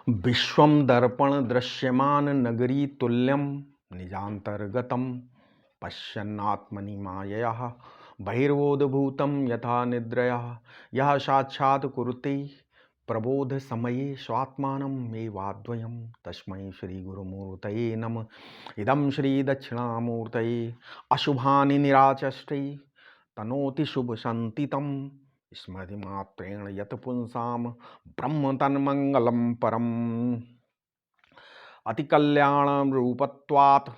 विश्वं दर्पण दृश्यमान नगरी तुल्यं निजान्तर्गतं पश्यन्नात्मनि मायया बहिर्बोधभूतं यथा निद्रया यः साक्षात् कुरुते प्रबोध समये स्वात्मानं एवाद्वयं तस्मै श्रीगुरुमूर्तये नमः। इदं श्रीदक्षिणामूर्तये अशुभानि निराचष्टे तनोति शुभसन्तितं स्मृतिमात्रेण यत् पुंसां ब्रह्म तन्मङ्गलं परम्। अतिकल्याणं रूपत्वात्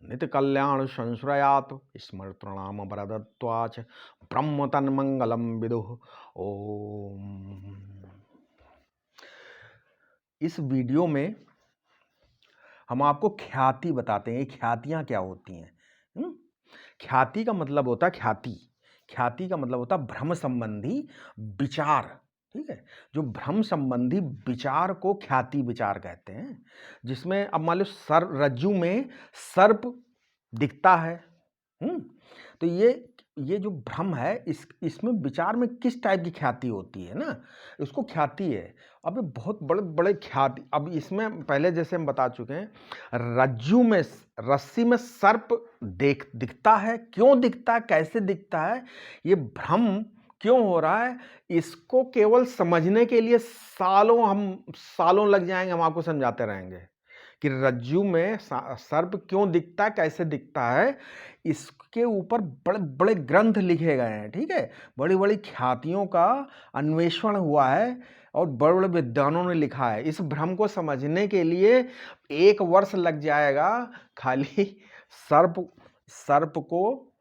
नित्यकल्याण संश्रयात् स्मृतृणाम वरदत्वाच ब्रह्म तन्मंगलम विदुः। ओम। इस वीडियो में हम आपको ख्याति बताते हैं। ख्यातियाँ क्या होती हैं? ख्याति का मतलब होता है ख्याति का मतलब होता है भ्रम संबंधी विचार। ठीक है, जो भ्रम संबंधी विचार को ख्याति विचार कहते हैं। जिसमें अब मान लो रज्जु में सर्प दिखता है, तो ये जो भ्रम है इसमें विचार में किस टाइप की ख्याति होती है ना, इसको ख्याति है। अब बहुत बड़े बड़े ख्याति, अब इसमें पहले जैसे हम बता चुके हैं, रज्जु में रस्सी में सर्प दिखता है, क्यों दिखता है, कैसे दिखता है, ये भ्रम क्यों हो रहा है, इसको केवल समझने के लिए सालों लग जाएंगे। हम आपको समझाते रहेंगे कि रज्जु में सर्प क्यों दिखता है, कैसे दिखता है, इसके ऊपर बड़े बड़े ग्रंथ लिखे गए हैं। ठीक है, बड़ी बड़ी ख्यातियों का अन्वेषण हुआ है और बड़े बड़े विद्वानों ने लिखा है। इस भ्रम को समझने के लिए 1 वर्ष लग जाएगा खाली सर्प को,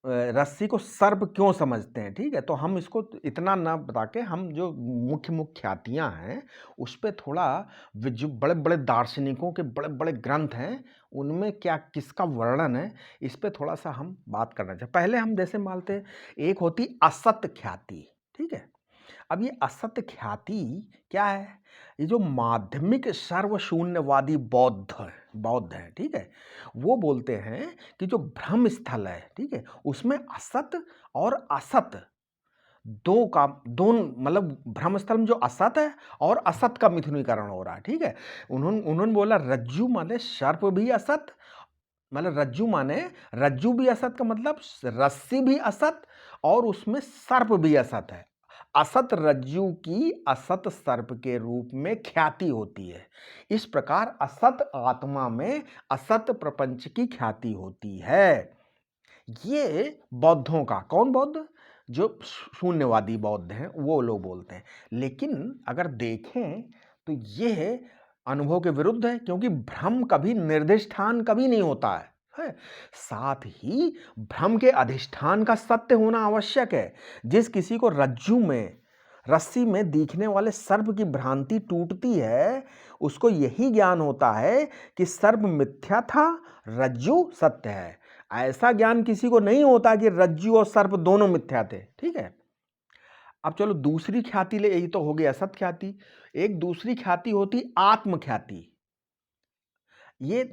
रस्सी को सर्प क्यों समझते हैं। ठीक है, तो हम इसको इतना ना बता के हम जो मुख्य ख्यातियाँ हैं उस पर थोड़ा, जो बड़े बड़े दार्शनिकों के बड़े बड़े ग्रंथ हैं उनमें क्या किसका वर्णन है, इस पर थोड़ा सा हम बात करना चाहिए। पहले हम जैसे मानते हैं, एक होती असत्य ख्याति। ठीक है, अब ये असत्य ख्याति क्या है? ये जो माध्यमिक सर्वशून्यवादी बौद्ध है, ठीक है, वो बोलते हैं कि जो भ्रम स्थल है, ठीक है, उसमें असत और असत दो मतलब भ्रम स्थल में जो असत है और असत का मिथुनीकरण हो रहा है। ठीक है, उन्होंने बोला रज्जु माने सर्प भी असत, मतलब रज्जु भी असत का मतलब रस्सी भी असत और उसमें सर्प भी असत है। असत रज्जु की असत सर्प के रूप में ख्याति होती है। इस प्रकार असत आत्मा में असत प्रपंच की ख्याति होती है। ये बौद्धों का, कौन बौद्ध? जो शून्यवादी बौद्ध हैं वो लोग बोलते हैं। लेकिन अगर देखें तो ये अनुभव के विरुद्ध है, क्योंकि भ्रम कभी निर्दिष्टान कभी नहीं होता है। साथ ही भ्रम के अधिष्ठान का सत्य होना आवश्यक है। जिस किसी को रस्सी में दिखने वाले सर्प की भ्रांति टूटती है, उसको यही ज्ञान होता है कि सर्प मिथ्या था, रज्जु सत्य है। ऐसा ज्ञान किसी को नहीं होता कि रज्जु और सर्प दोनों मिथ्या थे। ठीक है, अब चलो दूसरी ख्याति ले, यही तो हो गई असत ख्याति। एक दूसरी ख्याति होती आत्म ख्याति। ये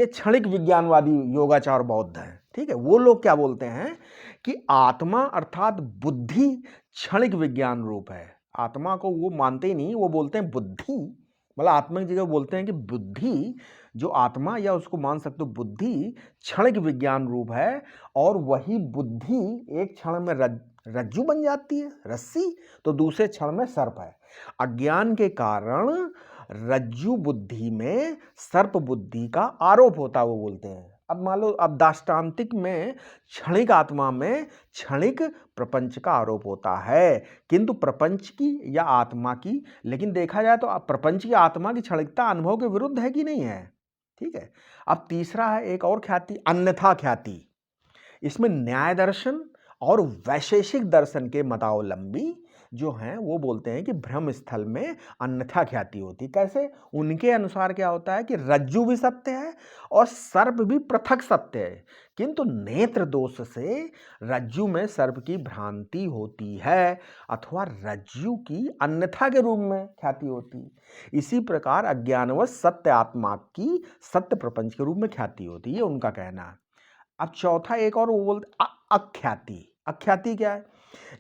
क्षणिक विज्ञानवादी योगाचार बौद्ध है। ठीक है, वो लोग क्या बोलते हैं कि आत्मा अर्थात बुद्धि क्षणिक विज्ञान रूप है। आत्मा को वो मानते ही नहीं, वो बोलते हैं बुद्धि, मतलब आत्मा की जगह बोलते हैं कि बुद्धि, जो आत्मा या उसको मान सकते हो बुद्धि क्षणिक विज्ञान रूप है, और वही बुद्धि एक क्षण में रज्जु बन जाती है, रस्सी, तो दूसरे क्षण में सर्प है। अज्ञान के कारण रज्जु बुद्धि में सर्प बुद्धि का आरोप होता है, वो बोलते हैं। अब मान लो, अब दाष्टान्तिक में क्षणिक आत्मा में क्षणिक प्रपंच का आरोप होता है, किंतु प्रपंच की या आत्मा की, लेकिन देखा जाए तो प्रपंच की आत्मा की क्षणिकता अनुभव के विरुद्ध है कि नहीं है। ठीक है, अब तीसरा है एक और ख्याति, अन्यथा ख्याति। इसमें न्याय दर्शन और वैशेषिक दर्शन के मतावलंबी जो हैं वो बोलते हैं कि भ्रम स्थल में अन्यथा ख्याति होती। कैसे? उनके अनुसार क्या होता है कि रज्जु भी सत्य है और सर्प भी पृथक सत्य है, किंतु नेत्र दोष से रज्जु में सर्प की भ्रांति होती है अथवा रज्जु की अन्यथा के रूप में ख्याति होती। इसी प्रकार अज्ञानवश सत्य आत्मा की सत्य प्रपंच के रूप में ख्याति होती है, उनका कहना है। अब चौथा एक और वो बोलते अख्याति। अख्याति क्या है?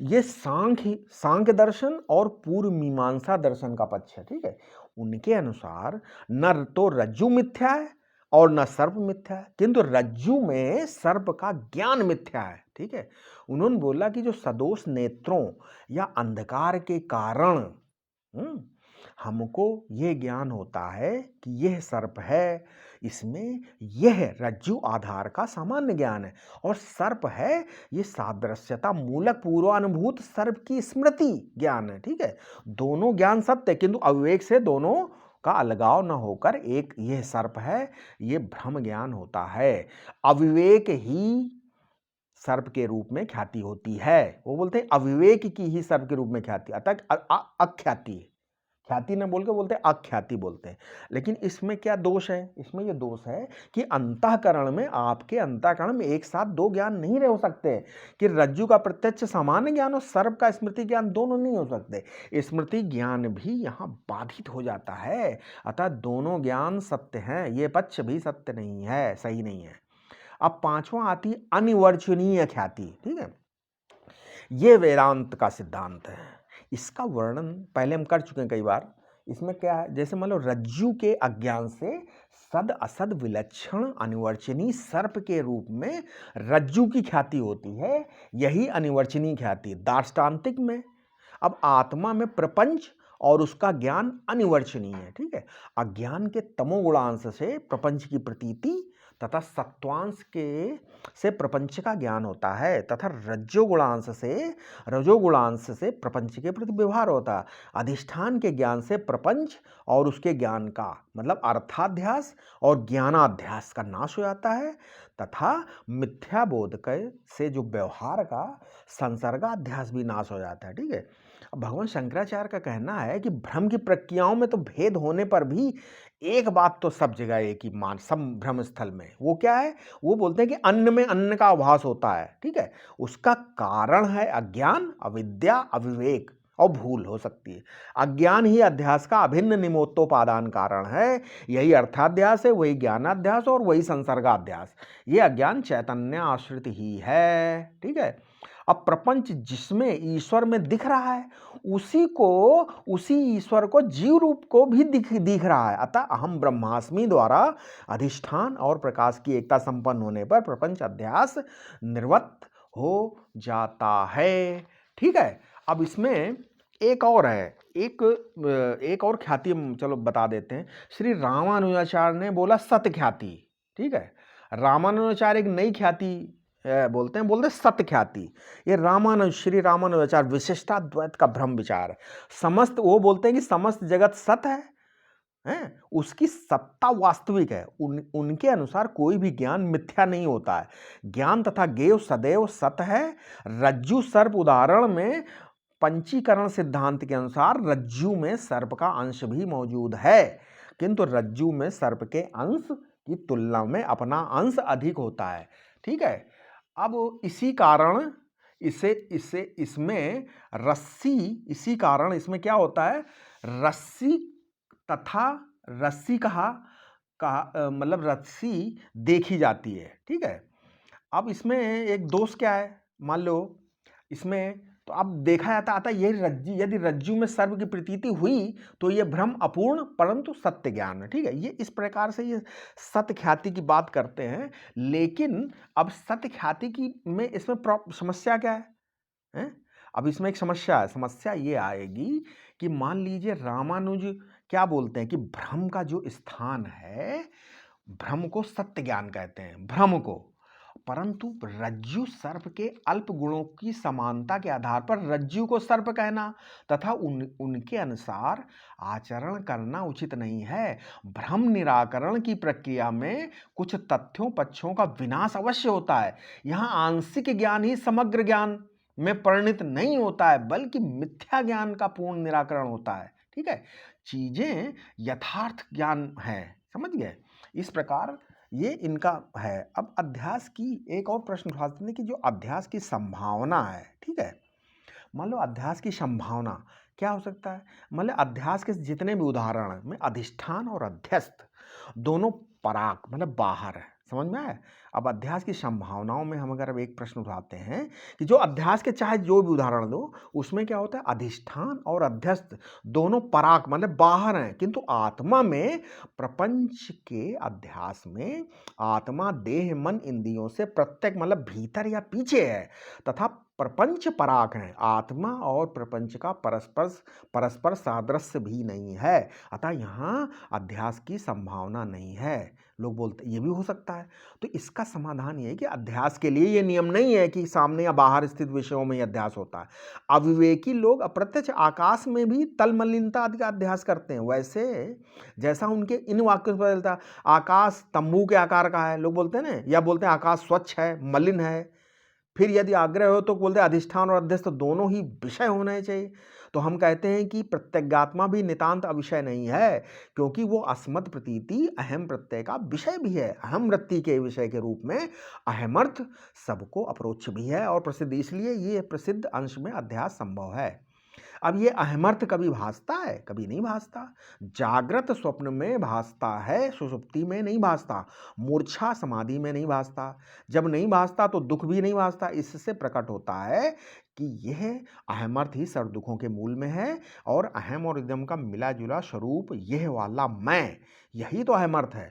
ये सांख्य दर्शन और पूर्व मीमांसा दर्शन का पक्ष है, ठीक है। उनके अनुसार न तो रज्जु मिथ्या है और न सर्प मिथ्या है, किंतु रज्जु में सर्प का ज्ञान मिथ्या है, ठीक है। उन्होंने बोला कि जो सदोष नेत्रों या अंधकार के कारण हमको ये ज्ञान होता है कि यह सर्प है, इसमें यह रज्जु आधार का सामान्य ज्ञान है, और सर्प है ये सादृश्यता मूलक पूर्वानुभूत सर्प की स्मृति ज्ञान है, ठीक है। दोनों ज्ञान सत्य, किंतु अविवेक से दोनों का अलगाव न होकर एक यह सर्प है, ये भ्रम ज्ञान होता है। अविवेक ही सर्प के रूप में ख्याति होती है। वो बोलते हैं अविवेक की ही सर्प के रूप में ख्याति, अतः अख्याति, ख्याति न बोल के बोलते हैं अख्याति बोलते हैं। लेकिन इसमें क्या दोष है? इसमें यह दोष है कि अंतःकरण में, आपके अंतःकरण में एक साथ दो ज्ञान नहीं रह सकते, कि रज्जु का प्रत्यक्ष सामान्य ज्ञान और सर्प का स्मृति ज्ञान दोनों नहीं हो सकते। स्मृति ज्ञान भी यहाँ बाधित हो जाता है, अतः दोनों ज्ञान सत्य हैं, ये पक्ष भी सत्य नहीं है, सही नहीं है। अब पांचवा आती अनिवर्चनीय ख्याति, ठीक है। ये वेदांत का सिद्धांत है। इसका वर्णन पहले हम कर चुके हैं कई बार। इसमें क्या है, जैसे मान लो रज्जु के अज्ञान से सद असद विलक्षण अनिवर्चनीय सर्प के रूप में रज्जु की ख्याति होती है, यही अनिवर्चनीय ख्याति दार्ष्टान्तिक में। अब आत्मा में प्रपंच और उसका ज्ञान अनिवर्चनीय है, ठीक है। अज्ञान के तमोगुणांश से प्रपंच की प्रतीति तथा सत्वांश से प्रपंच का ज्ञान होता है, तथा रजोगुणांश से प्रपंच के प्रति व्यवहार होता है। अधिष्ठान के ज्ञान से प्रपंच और उसके ज्ञान का मतलब अर्थाध्यास और ज्ञानाध्यास का नाश हो जाता है, तथा मिथ्याबोध से जो व्यवहार का संसर्गाध्यास भी नाश हो जाता है, ठीक है। अब भगवान शंकराचार्य का कहना है कि भ्रम की प्रक्रियाओं में तो भेद होने पर भी एक बात तो सब जगह एक ही मान, सब भ्रम स्थल में, वो क्या है? वो बोलते हैं कि अन्न में अन्न का आभास होता है, ठीक है। उसका कारण है अज्ञान, अविद्या, अविवेक और भूल हो सकती है। अज्ञान ही अध्यास का अभिन्न निमित्तोपादान कारण है। यही अर्थाध्यास है, वही ज्ञानाध्यास और वही संसर्गाध्यास। ये अज्ञान चैतन्य आश्रित ही है, ठीक है। अब प्रपंच जिसमें ईश्वर में दिख रहा है, उसी ईश्वर को जीव रूप को भी दिख रहा है। अतः अहम ब्रह्मास्मि द्वारा अधिष्ठान और प्रकाश की एकता संपन्न होने पर प्रपंच अध्यास निर्वृत्त हो जाता है, ठीक है। अब इसमें एक और है, एक और ख्याति हम चलो बता देते हैं। श्री रामानुजाचार्य ने बोला सत्य ख्याति, ठीक है। रामानुजाचार्य एक नई ख्याति बोलते सत्य ख्याति। ये श्री रामानुजाचार्य विशिष्टाद्वैत का भ्रम विचार है। वो बोलते हैं कि समस्त जगत सत है, उसकी सत्ता वास्तविक है। उनके अनुसार कोई भी ज्ञान मिथ्या नहीं होता है। ज्ञान तथा ज्ञेय सदैव सत है। रज्जु सर्प उदाहरण में पंचीकरण सिद्धांत के अनुसार रज्जु में सर्प का अंश भी मौजूद है, किंतु रज्जु में सर्प के अंश की तुलना में अपना अंश अधिक होता है, ठीक है। अब इसी कारण इसमें क्या होता है, रस्सी तथा रस्सी मतलब रस्सी देखी जाती है, ठीक है। अब इसमें एक दोष क्या है, मान लो इसमें तो अब देखा जाता आता यदि रज्जु में सर्प की प्रतीति हुई तो यह भ्रम अपूर्ण परंतु सत्य ज्ञान है, ठीक है। ये इस प्रकार से ये सत्य ख्याति की बात करते हैं। लेकिन अब सत्य ख्याति की में इसमें समस्या क्या है? अब इसमें एक समस्या ये आएगी कि मान लीजिए रामानुज क्या बोलते हैं कि भ्रम का जो स्थान है, भ्रम को सत्य ज्ञान कहते हैं, भ्रम को, परंतु रज्जु सर्प के अल्प गुणों की समानता के आधार पर रज्जु को सर्प कहना तथा उनके अनुसार आचरण करना उचित नहीं है। भ्रम निराकरण की प्रक्रिया में कुछ तथ्यों पक्षों का विनाश अवश्य होता है। यहाँ आंशिक ज्ञान ही समग्र ज्ञान में परिणित नहीं होता है, बल्कि मिथ्या ज्ञान का पूर्ण निराकरण होता है, ठीक है। चीजें यथार्थ ज्ञान है, समझ गए। इस प्रकार ये इनका है। अब अध्यास की एक और प्रश्न उठाते हैं कि जो अध्यास की संभावना है, ठीक है। मान लो अध्यास की संभावना क्या हो सकता है, मतलब अध्यास के जितने भी उदाहरण में अधिष्ठान और अध्यस्त दोनों पराक मतलब बाहर है, समझ में आया? अब अध्यास की संभावनाओं में हम अगर अब एक प्रश्न उठाते हैं कि जो अध्यास के चाहे जो भी उदाहरण दो, उसमें क्या होता है, अधिष्ठान और अध्यस्त दोनों पराक मतलब बाहर हैं, किंतु आत्मा में प्रपंच के अध्यास में आत्मा देह मन इंद्रियों से प्रत्येक मतलब भीतर या पीछे है तथा प्रपंच पराक है। आत्मा और प्रपंच का परस्पर परस्पर सादृश्य भी नहीं है, अतः यहाँ अध्यास की संभावना नहीं है। लोग बोलते ये भी हो सकता है, तो इसका समाधान ये है कि अध्यास के लिए ये नियम नहीं है कि सामने या बाहर स्थित विषयों में अध्यास होता है। अविवेकी लोग अप्रत्यक्ष आकाश में भी तल मलिनता आदि का अध्यास करते हैं। वैसे जैसा उनके इन वाक्यों से बदलता, आकाश तंबू के आकार का है, लोग बोलते हैं ना, या बोलते हैं आकाश स्वच्छ है, मलिन है। फिर यदि आग्रह हो तो बोलते हैं अधिष्ठान और अध्यस्त दोनों ही विषय होने चाहिए। तो हम कहते हैं कि प्रत्यगात्मा भी नितांत अविषय नहीं है, क्योंकि वो अस्मत् प्रतीति अहम प्रत्यय का विषय भी है। अहम वृत्ति के विषय के रूप में अहमर्थ सबको अप्रोच्य भी है और प्रसिद्ध, इसलिए ये प्रसिद्ध अंश में अध्यास संभव है। अब ये अहमर्थ कभी भासता है, कभी नहीं भासता। जागृत स्वप्न में भासता है, सुषुप्ति में नहीं भासता। मूर्छा समाधि में नहीं भासता। जब नहीं भासता तो दुख भी नहीं भासता। इससे प्रकट होता है कि यह अहमर्थ ही सर्व दुखों के मूल में है और अहम और इदम का मिला जुला स्वरूप यह वाला मैं, यही तो अहमर्थ है।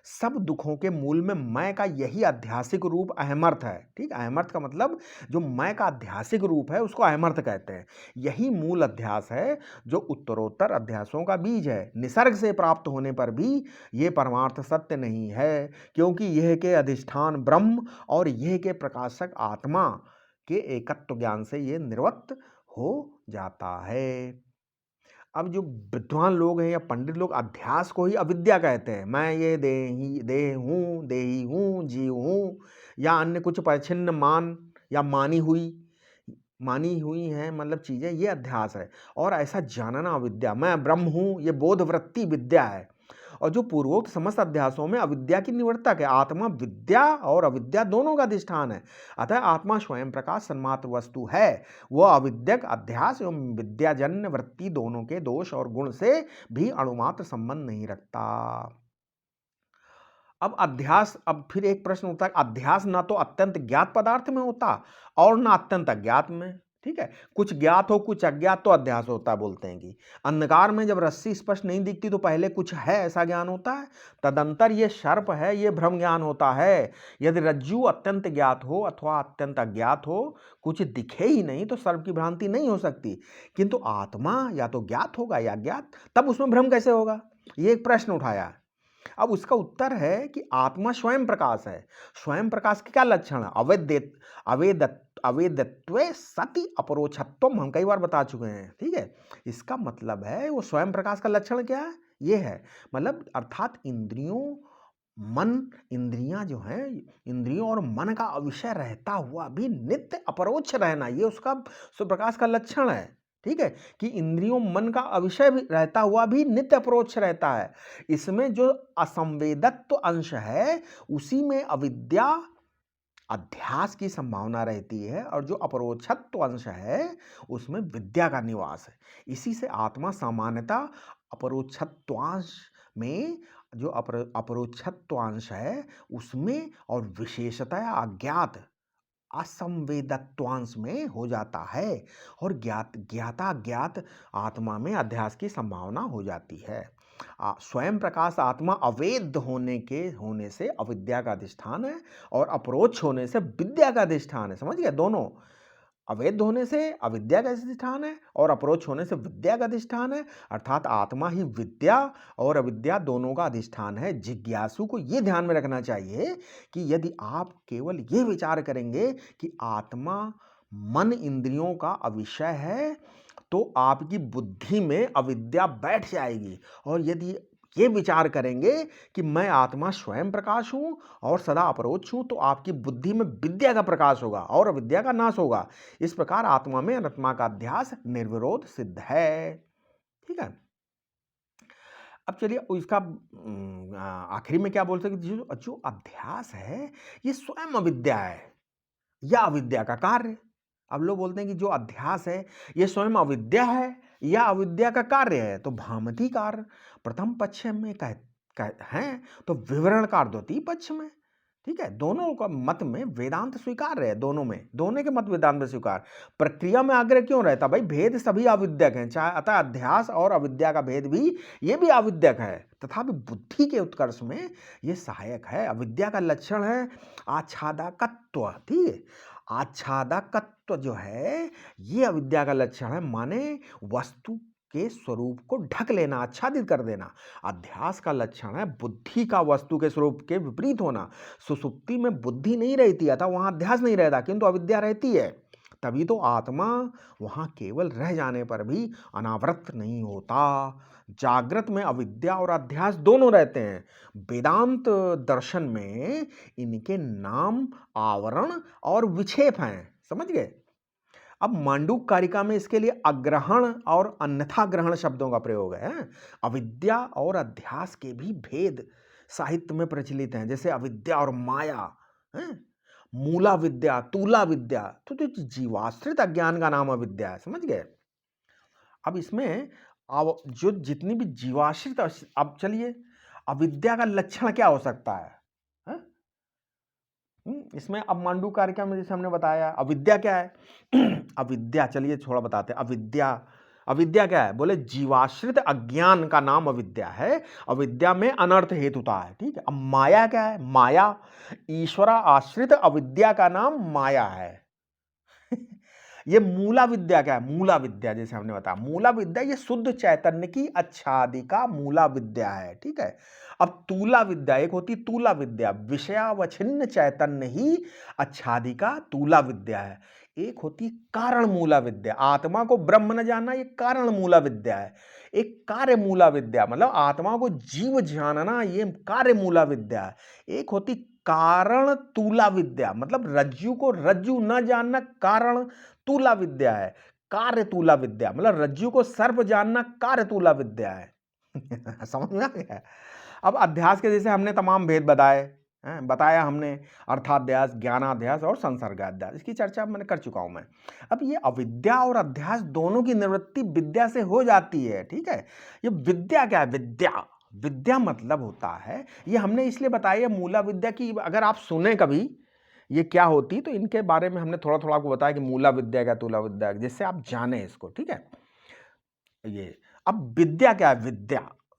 सब दुखों के मूल में मैं का यही आध्यासिक रूप अहमर्थ है। ठीक, अहमर्थ का मतलब जो मैं का आध्यासिक रूप है उसको अहमर्थ कहते हैं। यही मूल अध्यास है जो उत्तरोत्तर अध्यासों का बीज है। निसर्ग से प्राप्त होने पर भी ये परमार्थ सत्य नहीं है, क्योंकि यह के अधिष्ठान ब्रह्म और यह के प्रकाशक आत्मा के एकत्व ज्ञान से ये निर्वृत्त हो जाता है। अब जो विद्वान लोग हैं या पंडित लोग अध्यास को ही अविद्या कहते हैं। मैं ये देह हूँ, देही हूँ, जीव हूँ, या अन्य कुछ परिच्छिन्न मान या मानी हुई हैं मतलब चीज़ें, ये अध्यास है। और ऐसा जानना अविद्या, मैं ब्रह्म हूँ, ये बोधवृत्ति विद्या है। और जो पूर्वोक्त समस्त अध्यासों में अविद्या की निवर्तक है। आत्मा विद्या और अविद्या दोनों का अधिष्ठान है, अतः आत्मा स्वयं प्रकाश सन्मात्र वस्तु है। वह अविद्यक अध्यास एवं विद्याजन्य वृत्ति दोनों के दोष और गुण से भी अणुमात्र संबंध नहीं रखता। अब अध्यास, अब फिर एक प्रश्न उठता है, अध्यास ना तो अत्यंत ज्ञात पदार्थ में होता और ना अत्यंत अज्ञात में। ठीक है, कुछ ज्ञात हो कुछ अज्ञात तो अध्यास होता है। बोलते हैं कि अंधकार में जब रस्सी स्पष्ट नहीं दिखती तो पहले कुछ है ऐसा ज्ञान होता है, तदंतर ये सर्प है ये भ्रम ज्ञान होता है। यदि रज्जु अत्यंत ज्ञात हो अथवा अत्यंत अज्ञात हो, कुछ दिखे ही नहीं तो सर्प की भ्रांति नहीं हो सकती, किंतु आत्मा या तो ज्ञात होगा या अज्ञात, तब उसमें भ्रम कैसे होगा, ये एक प्रश्न उठाया। अब उसका उत्तर है कि आत्मा स्वयं प्रकाश है। स्वयं प्रकाश के क्या लक्षण है? अवेदत्वे सति अपरोक्षत्वम, हम कई बार बता चुके हैं। ठीक है, इसका मतलब है वो स्वयं प्रकाश का लक्षण क्या है, ये है मतलब अर्थात इंद्रियां जो हैं, इंद्रियों और मन का अविषय रहता हुआ भी नित्य अपरोक्ष रहना, ये उसका स्वप्रकाश का लक्षण है। ठीक है, कि इंद्रियों मन का अविषय भी रहता हुआ भी नित्य अपरोक्ष रहता है। इसमें जो असंवेदत्व अंश है उसी में अविद्या अध्यास की संभावना रहती है, और जो अपरोक्षत्व अंश है उसमें विद्या का निवास है। इसी से आत्मा सामान्यतः अपरोक्षत्वांश में, जो अपरोक्षत्वांश है उसमें, और विशेषतः अज्ञात असंवेदत्वांश में हो जाता है, और ज्ञाता ज्ञात आत्मा में अध्यास की संभावना हो जाती है। स्वयं प्रकाश आत्मा अवेद होने से अविद्या का अधिष्ठान है, और अप्रोच होने से विद्या का अधिष्ठान है। समझ गए, दोनों अवैध होने से अविद्या का अधिष्ठान है और अप्रोच होने से विद्या का अधिष्ठान है, अर्थात आत्मा ही विद्या और अविद्या दोनों का अधिष्ठान है। जिज्ञासु को यह ध्यान में रखना चाहिए कि यदि आप केवल ये विचार करेंगे कि आत्मा मन इंद्रियों का अविषय है तो आपकी बुद्धि में अविद्या बैठ जाएगी, और यदि ये विचार करेंगे कि मैं आत्मा स्वयं प्रकाश हूं और सदा अपरोक्ष हूं, तो आपकी बुद्धि में विद्या का प्रकाश होगा और अविद्या का नाश होगा। इस प्रकार आत्मा में अनात्मा का अध्यास निर्विरोध सिद्ध है। ठीक है, अब चलिए इसका आखिरी में क्या बोल सकते, जो अध्यास है ये स्वयं अविद्या है या अविद्या का कार्य। अब लोग बोलते हैं कि जो अध्यास है ये स्वयं अविद्या है या अविद्या का कार्य है, तो भामती कार्य प्रथम पक्ष में हैं तो विवरणकार द्वितीय पक्ष में। ठीक है, दोनों का मत में वेदांत स्वीकार है, दोनों में, दोनों के मत वेदांत में स्वीकार। प्रक्रिया में आग्रह क्यों रहता भाई? भेद सभी अविद्यक हैं, चाहे अतः अध्यास और अविद्या का भेद भी ये भी अविद्यक है, तथापि बुद्धि के उत्कर्ष में ये सहायक है। अविद्या का लक्षण है आच्छादकत्व, ठीक है, आच्छादकत्व जो है ये अविद्या का लक्षण है, माने वस्तु के स्वरूप को ढक लेना, आच्छादित कर देना। अध्यास का लक्षण है बुद्धि का वस्तु के स्वरूप के विपरीत होना। सुसुप्ति में बुद्धि नहीं रहती, अतः वहां अध्यास नहीं रहता, किंतु अविद्या रहती है, तभी तो आत्मा वहां केवल रह जाने पर भी अनावृत नहीं होता। जागृत में अविद्या और अध्यास दोनों रहते हैं। वेदांत दर्शन में इनके नाम आवरण और विक्षेप हैं, समझ गए? अब मांडूक कारिका में इसके लिए अग्रहण और अन्यथा ग्रहण शब्दों का प्रयोग है। अविद्या और अध्यास के भी भेद साहित्य में प्रचलित हैं, जैसे अविद्या और माया है, मूला विद्या, तूला विद्या, तो जीवाश्रित अज्ञान का नाम अविद्या है, समझ गए? अब इसमें जो जितनी भी जीवाश्रित, अब चलिए अविद्या का लक्षण क्या हो सकता है? इसमें अब मांडू कारिका में जैसे हमने बताया अविद्या क्या है अविद्या, चलिए थोड़ा बताते हैं। अविद्या क्या है? बोले जीवाश्रित अज्ञान का नाम अविद्या है, अविद्या में अनर्थ हेतुता है, ठीक है। अब माया क्या है? माया ईश्वरा आश्रित अविद्या का नाम माया है ये मूला विद्या क्या है? मूला विद्या जैसे हमने बताया, मूला विद्या ये शुद्ध चैतन्य की अच्छादिका मूला विद्या है, ठीक है। अब तूला विद्या, एक होती तूला विद्या, विषयावच्छिन्न चैतन्य ही अच्छादिका तूला विद्या है। एक होती कारण मूला विद्या, आत्मा को ब्रह्म न जानना, ये कारण मूला विद्या है। एक कार्य मूला विद्या, मतलब आत्मा को जीव जानना, ये कार्य मूला विद्या है। एक होती कारण तूला विद्या, मतलब रज्जु को रज्जु न जानना, कारण तूला विद्या है। कार्य तूला विद्या मतलब रज्जु को सर्प जानना, कार्य तूला विद्या है समझ में आ गया? अब अध्यास के जैसे हमने तमाम भेद बताया हमने, अर्थाध्यास, ज्ञानाध्यास और संसर्गाध्यास, इसकी चर्चा मैंने कर चुका हूं मैं। अब ये अविद्या और अध्यास दोनों की निवृत्ति विद्या से हो जाती है, ठीक है। ये विद्या क्या है? विद्या मतलब होता है, ये हमने इसलिए बताया मूला विद्या की, अगर आप सुने कभी ये क्या होती, तो इनके बारे में हमने थोड़ा थोड़ा आपको बताया कि मूला विद्या क्या, तूला विद्या, जिससे आप जाने इसको, ठीक है। ये अब विद्या क्या है?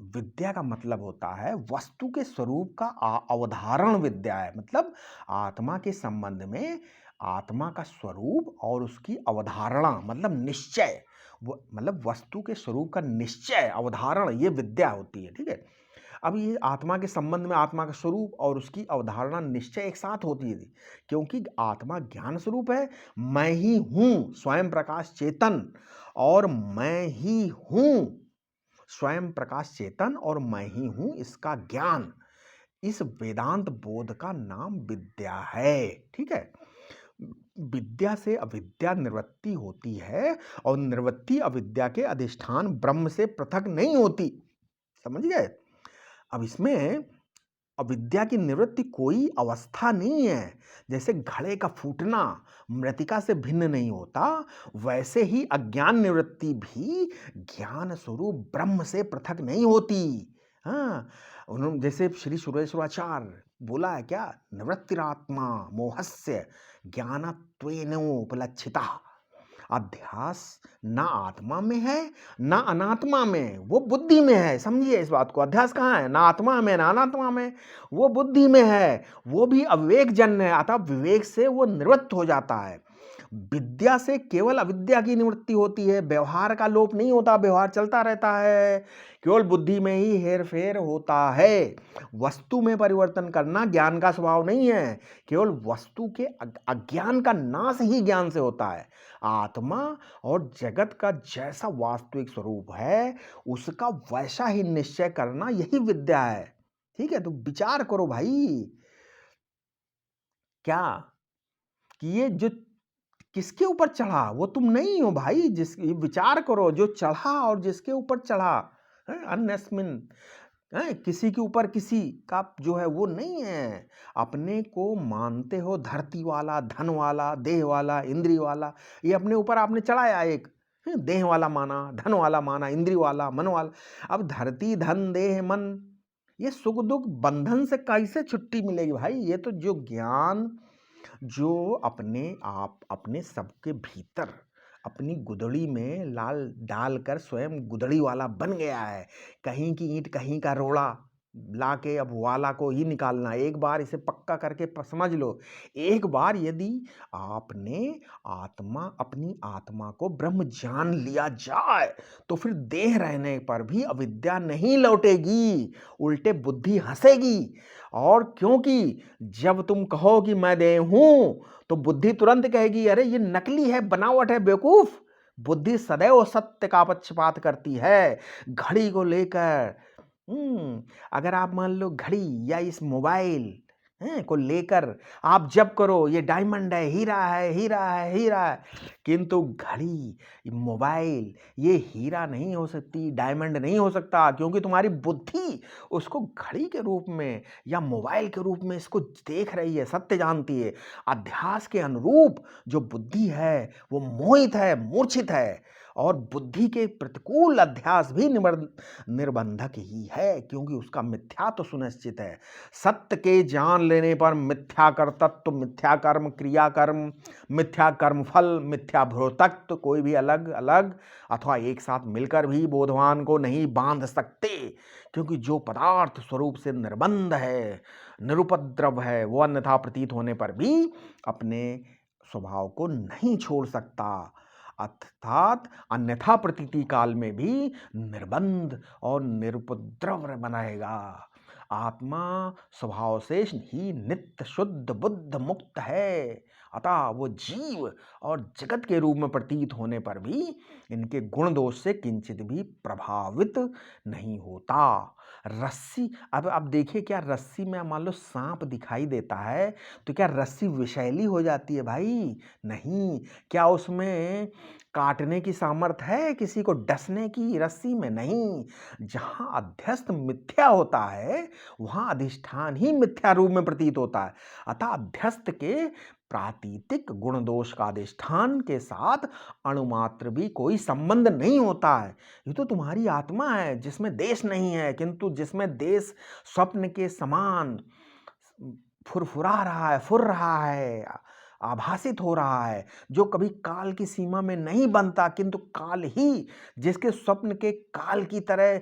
विद्या का मतलब होता है वस्तु के स्वरूप का अवधारण विद्या है, मतलब आत्मा के संबंध में आत्मा का स्वरूप और उसकी अवधारणा, मतलब निश्चय, मतलब वस्तु के स्वरूप का निश्चय, अवधारण, ये विद्या होती है, ठीक है। अब ये आत्मा के संबंध में आत्मा का स्वरूप और उसकी अवधारणा निश्चय एक साथ होती है, क्योंकि आत्मा ज्ञान स्वरूप है। मैं ही हूं स्वयं प्रकाश चेतन, और मैं ही हूं स्वयं प्रकाश चेतन, और मैं ही हूं इसका ज्ञान। इस वेदांत बोध का नाम विद्या है, ठीक है। विद्या से अविद्या निवृत्ति होती है, और निवृत्ति अविद्या के अधिष्ठान ब्रह्म से पृथक नहीं होती, समझ गए? अब इसमें अविद्या की निवृत्ति कोई अवस्था नहीं है। जैसे घड़े का फूटना मृतिका से भिन्न नहीं होता, वैसे ही अज्ञान निवृत्ति भी ज्ञान स्वरूप ब्रह्म से पृथक नहीं होती। हाँ, उन्होंने जैसे श्री सुरेश्वराचार्य बोला है क्या, निवृत्तिरात्मा मोहस्य ज्ञानत्वेनोपलक्षिता। अध्यास ना आत्मा में है ना अनात्मा में, वो बुद्धि में है, समझिए इस बात को। अध्यास कहाँ है? ना आत्मा में ना अनात्मा में, वो बुद्धि में है, वो भी अविवेक जन्य है, अतः विवेक से वो निवृत्त हो जाता है। विद्या से केवल अविद्या की निवृत्ति होती है, व्यवहार का लोप नहीं होता, व्यवहार चलता रहता है, केवल बुद्धि में ही हेरफेर होता है। वस्तु में परिवर्तन करना ज्ञान का स्वभाव नहीं है, केवल वस्तु के अज्ञान का नाश ही ज्ञान से होता है। आत्मा और जगत का जैसा वास्तविक स्वरूप है उसका वैसा ही निश्चय करना, यही विद्या है, ठीक है। तो विचार करो भाई, क्या कि ये जो किसके ऊपर चढ़ा वो तुम नहीं हो भाई, विचार करो, जो चढ़ा और जिसके ऊपर चढ़ा अन्यस्मिन, किसी के ऊपर किसी का जो है वो नहीं है। अपने को मानते हो धरती वाला, धन वाला, देह वाला, इंद्रिय वाला, ये अपने ऊपर आपने चढ़ाया एक, देह वाला माना, धन वाला माना, इंद्रिय वाला, मन वाला। अब धरती, धन, देह, मन, ये सुख दुख बंधन से कैसे छुट्टी मिलेगी भाई? ये तो जो ज्ञान जो अपने आप अपने सबके भीतर अपनी गुदड़ी में लाल डालकर स्वयं गुदड़ी वाला बन गया है। कहीं की ईंट कहीं का रोड़ा लाके अब वाला को ही निकालना है। एक बार इसे पक्का करके समझ लो। एक बार यदि आपने अपनी आत्मा को ब्रह्म जान लिया जाए तो फिर देह रहने पर भी अविद्या नहीं लौटेगी, उल्टे बुद्धि हंसेगी। और क्योंकि जब तुम कहो कि मैं देह हूं तो बुद्धि तुरंत कहेगी अरे ये नकली है, बनावट है, बेवकूफ। बुद्धि सदैव सत्य का पक्षपात करती है। घड़ी को लेकर अगर आप मान लो घड़ी या इस मोबाइल को लेकर आप जब करो ये डायमंड है, हीरा है, हीरा है, हीरा है, किंतु घड़ी, मोबाइल ये हीरा नहीं हो सकती, डायमंड नहीं हो सकता, क्योंकि तुम्हारी बुद्धि उसको घड़ी के रूप में या मोबाइल के रूप में इसको देख रही है, सत्य जानती है। अध्यास के अनुरूप जो बुद्धि है वो मोहित है, मूर्छित है। और बुद्धि के प्रतिकूल अध्यास भी निर्बंधक ही है, क्योंकि उसका मिथ्या तो सुनिश्चित है। सत्य के जान लेने पर मिथ्या कर्तृत्व, मिथ्या कर्म, क्रिया कर्म, मिथ्या कर्म फल, मिथ्या भ्रोतत्व कोई भी अलग अलग अथवा एक साथ मिलकर भी बोधवान को नहीं बांध सकते, क्योंकि जो पदार्थ स्वरूप से निर्बंध है, निरुपद्रव है, वो अन्यथा प्रतीत होने पर भी अपने स्वभाव को नहीं छोड़ सकता, अर्थात अन्यथा प्रतीति काल में भी निर्बंध और निरुपद्रव बनाएगा। आत्मा स्वभाव से ही नित्य शुद्ध बुद्ध मुक्त है, अतः वो जीव और जगत के रूप में प्रतीत होने पर भी इनके गुण दोष से किंचित भी प्रभावित नहीं होता। रस्सी, अब देखिए, क्या रस्सी में मान लो सांप दिखाई देता है तो क्या रस्सी विषैली हो जाती है भाई? नहीं। क्या उसमें काटने की सामर्थ्य है किसी को डसने की रस्सी में? नहीं। जहां अध्यस्त मिथ्या होता है वहां अधिष्ठान ही मिथ्या रूप में प्रतीत होता है। अतः अध्यस्त के प्रातीतिक गुण दोष का अधिष्ठान के साथ अणुमात्र भी कोई संबंध नहीं होता है। ये तो तुम्हारी आत्मा है जिसमें देश नहीं है, किंतु जिसमें देश स्वप्न के समान फुरफुरा रहा है, फुर रहा है, आभासित हो रहा है, जो कभी काल की सीमा में नहीं बनता, किंतु काल ही जिसके स्वप्न के काल की तरह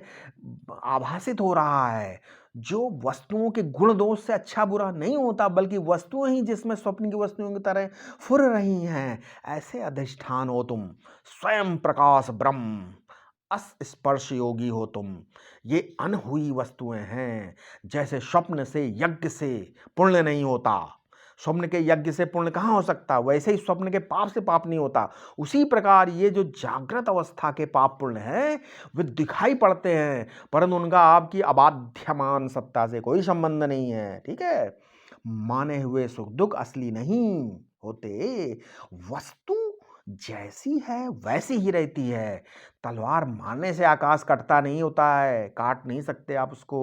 आभासित हो रहा है, जो वस्तुओं के गुण दोष से अच्छा बुरा नहीं होता, बल्कि वस्तुएं ही जिसमें स्वप्न की वस्तुओं की तरह फुर रही हैं। ऐसे अधिष्ठान हो तुम, स्वयं प्रकाश ब्रह्म, अस्पर्श योगी हो तुम। ये अनहुई वस्तुएं हैं। जैसे स्वप्न से यज्ञ से पुण्य नहीं होता, स्वप्न के यज्ञ से पुण्य कहाँ हो सकता, वैसे ही स्वप्न के पाप से पाप नहीं होता। उसी प्रकार ये जो जागृत अवस्था के पाप पुण्य हैं वे दिखाई पड़ते हैं, परंतु उनका आपकी अबाध्यमान सत्ता से कोई संबंध नहीं है। ठीक है, माने हुए सुख दुख असली नहीं होते, वस्तु जैसी है वैसी ही रहती है। तलवार मारने से आकाश कटता नहीं होता है, काट नहीं सकते आप उसको।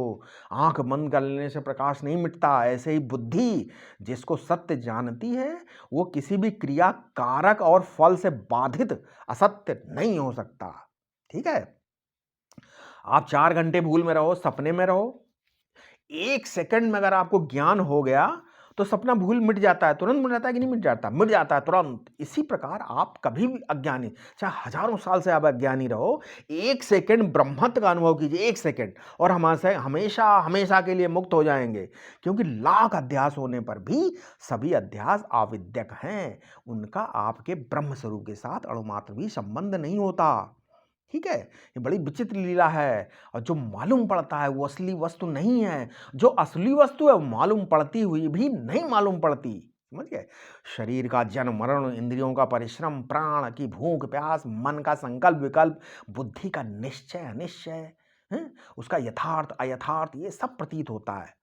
आंख बंद कर लेने से प्रकाश नहीं मिटता। ऐसे ही बुद्धि जिसको सत्य जानती है वो किसी भी क्रिया कारक और फल से बाधित असत्य नहीं हो सकता। ठीक है, आप 4 घंटे भूल में रहो, सपने में रहो, 1 सेकंड में अगर आपको ज्ञान हो गया तो सपना भूल मिट जाता है। तुरंत मिट जाता है कि नहीं मिट जाता? मिट जाता है तुरंत। इसी प्रकार आप कभी भी अज्ञानी, चाहे हजारों साल से आप अज्ञानी रहो, 1 सेकंड ब्रह्मत्व का अनुभव कीजिए, 1 सेकंड, और हमारे हमेशा हमेशा के लिए मुक्त हो जाएंगे। क्योंकि लाख अध्यास होने पर भी सभी अध्यास आविद्यक हैं, उनका आपके ब्रह्म स्वरूप के साथ अणुमात्र भी संबंध नहीं होता। ठीक है, ये बड़ी विचित्र लीला है। और जो मालूम पड़ता है वो असली वस्तु नहीं है, जो असली वस्तु है वो मालूम पड़ती हुई भी नहीं मालूम पड़ती। समझ गए? शरीर का जन्म मरण, इंद्रियों का परिश्रम, प्राण की भूख प्यास, मन का संकल्प विकल्प, बुद्धि का निश्चय अनिश्चय, उसका यथार्थ अयथार्थ, ये सब प्रतीत होता है।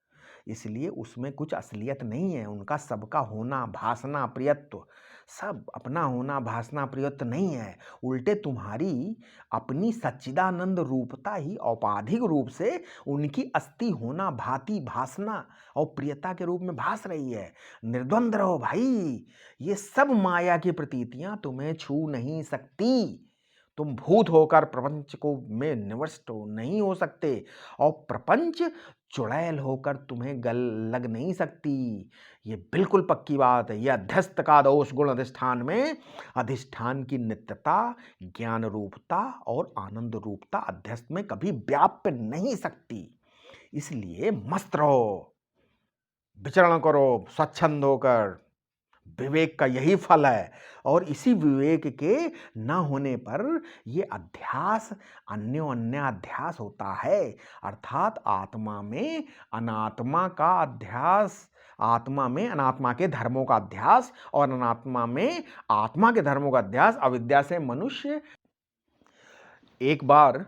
इसलिए उसमें कुछ असलियत नहीं है। उनका सबका होना, भासना, प्रियत्व, सब अपना होना, भासना, प्रियत्व नहीं है। उल्टे तुम्हारी अपनी सच्चिदानंद रूपता ही औपाधिक रूप से उनकी अस्थि होना, भांति, भासना और प्रियता के रूप में भास रही है। निर्द्वंद रहो भाई, ये सब माया की प्रतीतियां तुम्हें छू नहीं सकती। तुम भूत होकर प्रपंच को में निविष्ट नहीं हो सकते और प्रपंच चुड़ैल होकर तुम्हें गल लग नहीं सकती। ये बिल्कुल पक्की बात है। यह अध्यस्त का दोष गुण अधिष्ठान में अधिष्ठान की नित्यता, ज्ञान रूपता और आनंद रूपता अध्यस्त में कभी व्याप्य नहीं सकती। इसलिए मस्त रहो, विचरण करो स्वच्छंद होकर। विवेक का यही फल है और इसी विवेक के न होने पर ये अध्यास अन्य अध्यास होता है, अर्थात आत्मा में अनात्मा का अध्यास, आत्मा में अनात्मा के धर्मों का अध्यास और अनात्मा में आत्मा के धर्मों का अध्यास। अविद्या से मनुष्य। एक बार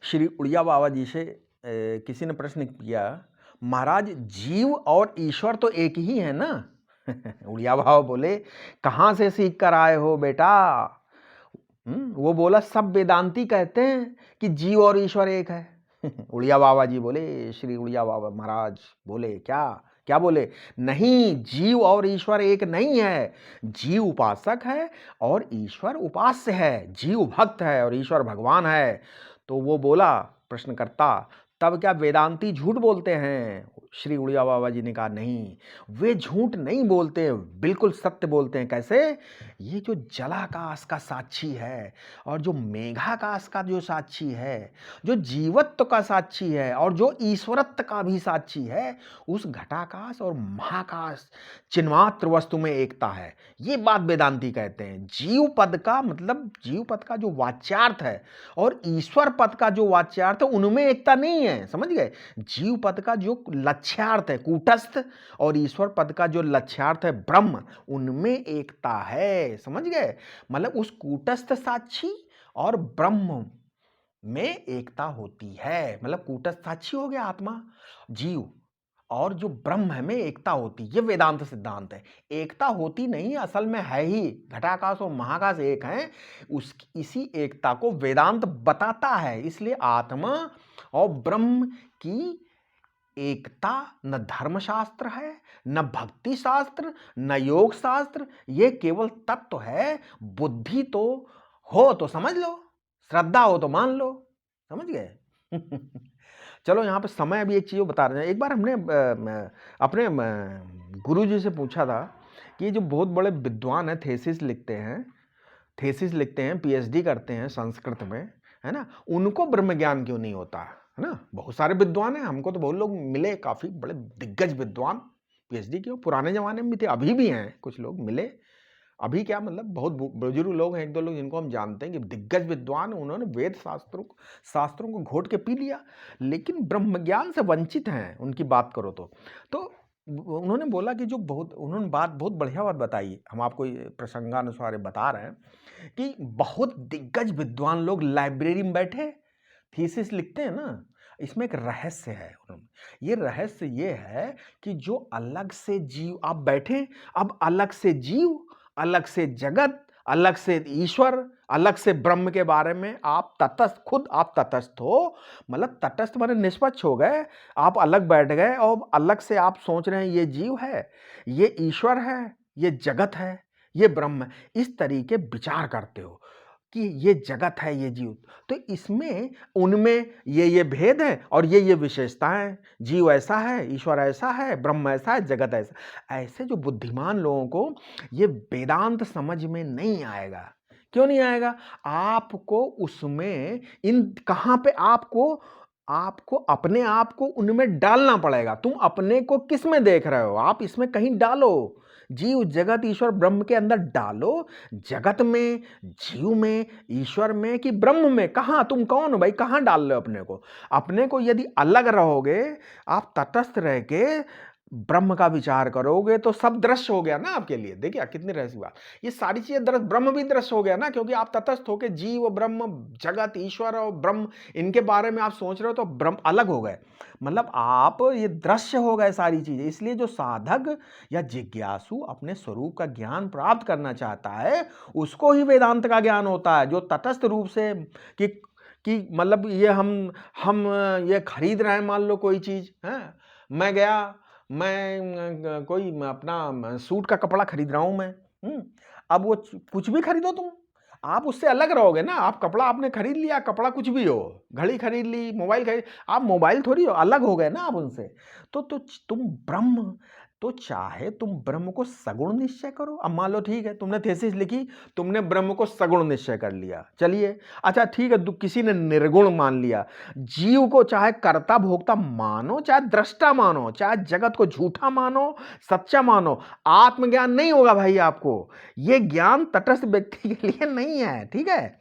श्री उड़िया बाबा जी से किसी ने प्रश्न किया, महाराज जीव और ईश्वर तो एक ही है ना? उड़िया बाबा बोले, कहाँ से सीख कर आए हो बेटा? वो बोला, सब वेदांती कहते हैं कि जीव और ईश्वर एक है। उड़िया बाबा जी बोले, श्री उड़िया बाबा महाराज बोले, क्या क्या बोले? नहीं, जीव और ईश्वर एक नहीं है। जीव उपासक है और ईश्वर उपास्य है। जीव भक्त है और ईश्वर भगवान है। तो वो बोला प्रश्नकर्ता, तब क्या वेदांती झूठ बोलते हैं? श्री उड़िया बाबा जी ने कहा, नहीं, वे झूठ नहीं बोलते, बिल्कुल सत्य बोलते हैं। कैसे? ये जो जलाकाश का साक्षी है और जो मेघाकाश का जो साक्षी है, जो जीवत्व का साक्षी है और जो ईश्वरत्व का भी साक्षी है, उस घटाकाश और महाकाश चिन्मात्र वस्तु में एकता है। ये बात वेदांती कहते हैं। जीव पद का मतलब जीव पद का जो वाच्यार्थ है और ईश्वर पद का जो वाच्यार्थ है, उनमें एकता नहीं है। समझ गए? जीव पद का जो लक्ष्यार्थ है कूटस्थ और ईश्वर पद का जो लक्ष्यार्थ है ब्रह्म, उनमें एकता है। समझ गए? मतलब उस कूटस्थ साक्षी और ब्रह्म में एकता होती है। मतलब कूटस्थ साक्षी हो गया आत्मा, जीव, और जो ब्रह्म में एकता होती। ये वेदांत सिद्धांत है। एकता होती नहीं, असल में है ही, घटाकाश और महाकाश एक हैं। इसी एकता को वेदांत बताता है। इसलिए आत्मा और ब्रह्म की एकता न धर्मशास्त्र है, न भक्ति शास्त्र, न योग शास्त्र। ये केवल तत्व है। बुद्धि तो हो तो समझ लो, श्रद्धा हो तो मान लो। समझ गए? चलो, यहाँ पे समय अभी एक चीज़ बता रहे हैं। एक बार हमने अपने गुरु जी से पूछा था कि जो बहुत बड़े विद्वान हैं, थेसिस लिखते हैं, पीएचडी करते हैं संस्कृत में, है ना, उनको ब्रह्म ज्ञान क्यों नहीं होता? है ना, बहुत सारे विद्वान हैं, हमको तो बहुत लोग मिले, काफ़ी बड़े दिग्गज विद्वान, पीएचडी के। पुराने ज़माने में भी थे, अभी भी हैं कुछ लोग मिले। अभी क्या मतलब, बहुत बुजुर्ग लोग हैं, एक दो लोग जिनको हम जानते हैं कि दिग्गज विद्वान, उन्होंने वेद शास्त्रों को घोट के पी लिया, लेकिन ब्रह्म ज्ञान से वंचित हैं। उनकी बात करो तो उन्होंने बोला कि उन्होंने बहुत बढ़िया बात बताई। हम आपको प्रसंगानुसार बता रहे हैं कि बहुत दिग्गज विद्वान लोग लाइब्रेरी में बैठे थीसिस लिखते हैं ना। इसमें एक रहस्य है। ये रहस्य ये है कि जो अलग से जीव, आप बैठे, अब अलग से जीव, अलग से जगत, अलग से ईश्वर, अलग से ब्रह्म के बारे में आप तटस्थ, खुद आप तटस्थ हो। मतलब तटस्थ माने निष्पक्ष हो गए। आप अलग बैठ गए और अलग से आप सोच रहे हैं ये जीव है, ये ईश्वर है, ये जगत है, ये ब्रह्म है। इस तरीके विचार करते हो कि ये जगत है, ये जीव। तो इसमें उनमें ये भेद है और ये विशेषताएं। जीव ऐसा है, ईश्वर ऐसा है, ब्रह्म ऐसा है, जगत ऐसा। ऐसे जो बुद्धिमान लोगों को ये वेदांत समझ में नहीं आएगा। क्यों नहीं आएगा? आपको उसमें कहाँ पे आपको अपने आप को उनमें डालना पड़ेगा। तुम अपने को किस में देख रहे हो? आप इसमें कहीं डालो। जीव, जगत, ईश्वर, ब्रह्म के अंदर डालो। जगत में, जीव में, ईश्वर में कि ब्रह्म में? कहाँ? तुम कौन हो भाई? कहाँ डाल रहे हो अपने को? अपने को यदि अलग रहोगे, आप तटस्थ रह के ब्रह्म का विचार करोगे तो सब दृश्य हो गया ना आपके लिए। देखिए कितनी रहस्य बात। ये सारी चीजें दृश्य, ब्रह्म भी दृश्य हो गया ना, क्योंकि आप तटस्थ होके जीव, ब्रह्म, जगत, ईश्वर और ब्रह्म, इनके बारे में आप सोच रहे हो तो ब्रह्म अलग हो गए। मतलब आप ये दृश्य हो गए सारी चीजें। इसलिए जो साधक या जिज्ञासु अपने स्वरूप का ज्ञान प्राप्त करना चाहता है, उसको ही वेदांत का ज्ञान होता है। जो तटस्थ रूप से कि मतलब ये हम ये खरीद रहे हैं, मान लो कोई चीज है, मैं गया, मैं कोई अपना सूट का कपड़ा खरीद रहा हूं मैं। अब वो कुछ भी खरीदो तुम, आप उससे अलग रहोगे ना। आप कपड़ा आपने खरीद लिया, कपड़ा कुछ भी हो, घड़ी खरीद ली, मोबाइल खरीद, आप मोबाइल थोड़ी हो, अलग हो गए ना आप उनसे। तो तुम ब्रह्म, तो चाहे तुम ब्रह्म को सगुण निश्चय करो। अब मान लो ठीक है, तुमने थीसिस लिखी, तुमने ब्रह्म को सगुण निश्चय कर लिया, चलिए अच्छा ठीक है, किसी ने निर्गुण मान लिया। जीव को चाहे कर्ता भोक्ता मानो, चाहे दृष्टा मानो, चाहे जगत को झूठा मानो, सच्चा मानो, आत्मज्ञान नहीं होगा भाई आपको। ये ज्ञान तटस्थ व्यक्ति के लिए नहीं है, ठीक है।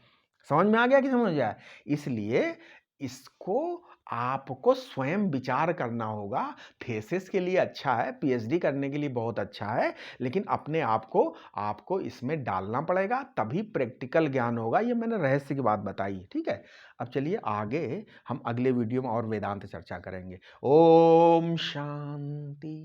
समझ में आ गया कि समझ आया? इसलिए इसको आपको स्वयं विचार करना होगा। थीसिस के लिए अच्छा है, पीएचडी करने के लिए बहुत अच्छा है, लेकिन अपने आप को आपको इसमें डालना पड़ेगा, तभी प्रैक्टिकल ज्ञान होगा। ये मैंने रहस्य की बात बताई, ठीक है। अब चलिए आगे हम अगले वीडियो में और वेदांत चर्चा करेंगे। ओम शांति।